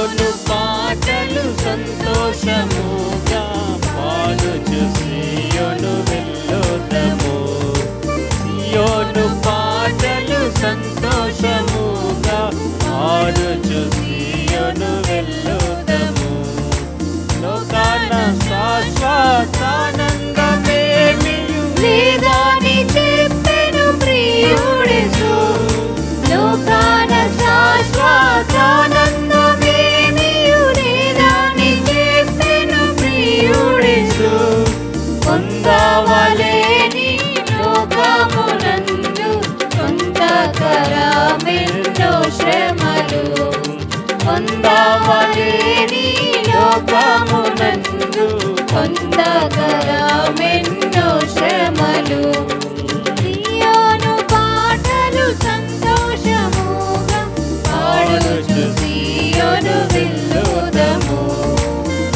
సియోను పాటలు సంతోషముగా పాడుచు సియోను వెళ్ళుదము. సియోను పాటలు సంతోషముగా పాడుచు సియోను వెళ్ళుదము. లోకాన శాశ్వతానందమేమియు లేదని చెప్పెను ప్రియుడేసు. లోకాన శాశ్వతానందమేమియు లేదని చెప్పెను ప్రియుడేసు. పొందవలేని లోకమునందు కొంతకరమెన్నో శ్రమలు. పొందవలేని లోకమునందు కొంతకరమెన్నో శ్రమలు. సియోను పాటలు సంతోషముగా పాడుచు సియోను వెళ్ళుదము.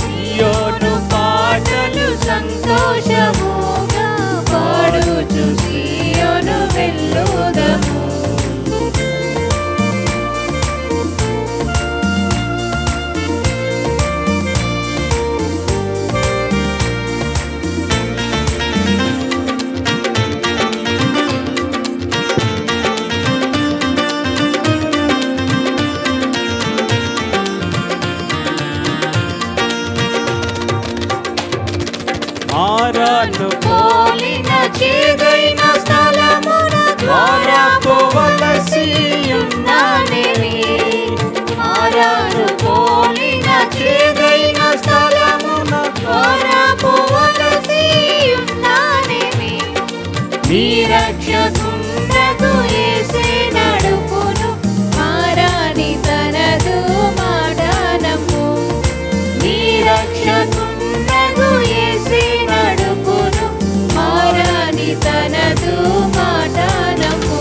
సియోను పాటలు సంతోషముగా పాడుచు సియోను వెళ్ళుదము. మారాను పోలిన చేదైన స్థలమున ద్వారా పోవలసియున్నానేమి. మారాను పోలిన చేదైన స్థలమున ద్వారా పోవలసియున్నానేమి. నీ రక్షకుండగు యేసే నడుపును మారాని తనదు మాట నమ్ము. నీ రక్షకుండగు యేసే నడుపును మారాని తనదు మాట నమ్ము.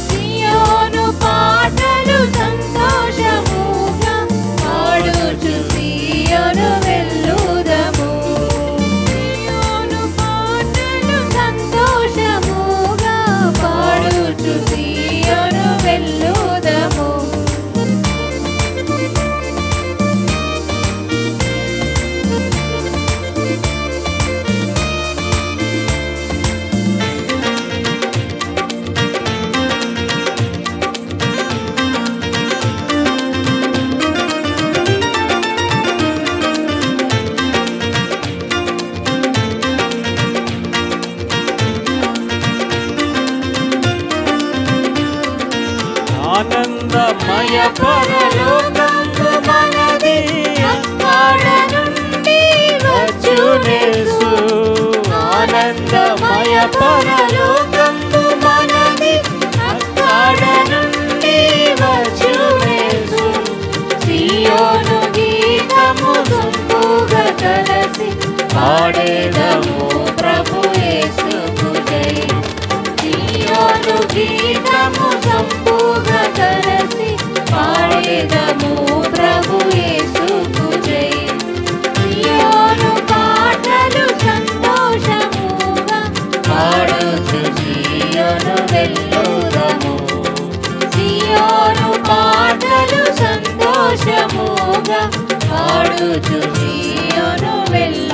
సియోను పాటలు సంతోషముగా పాడుచు సియోను వెళ్ళుదము. సియోను పాటలు సంతోషముగా పాడుచు సియోను వెళ్ళుదము. ఆనందమయ పరలోకము మనది, అక్కడ నుండి వచ్చునేసు. ఆనందమయ పరలోకము మనది, అక్కడ నుండి వచ్చునేసు. సియోను గీతము సొంపుగా కలసి పాడేదము ప్రభు యేసుకు జై. సియోను గీతము సొంపుగా కలసి పాడేదము ప్రభు యేసుకు జై. సియోను పాటలు సంతోషముగా పాడుచు సియోను వెళ్ళుదము. సియోను పాటలు సంతోషముగా పాడుచు సియోను వెళ్ళుదము.